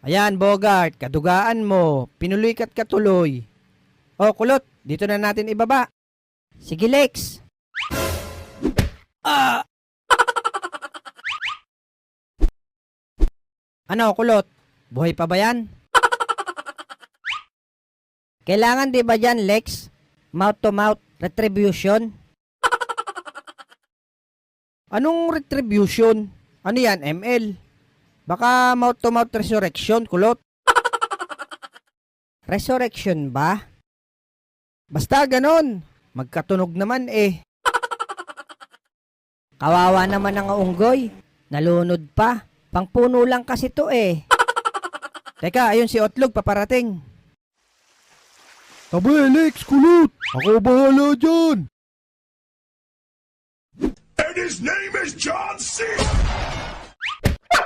Ayan, Bogart, kadugaan mo. Pinuloy ka't katuloy. O, kulot, dito na natin ibaba. Sige, Lex. Ah! Ano, kulot? Buhay pa ba yan? Kailangan di ba dyan, Lex? Mouth-to-mouth retribution? Anong retribution? Ano yan, ML? Baka mouth-to-mouth resurrection, kulot. Resurrection ba? Basta ganon. Magkatunog naman eh. Kawawa naman ang unggoy. Nalunod pa. Pangpuno lang kasi to eh. Teka, ayun si Otlog paparating. Aba, Lex, kulot! Ako bahala dyan! And his name is John C.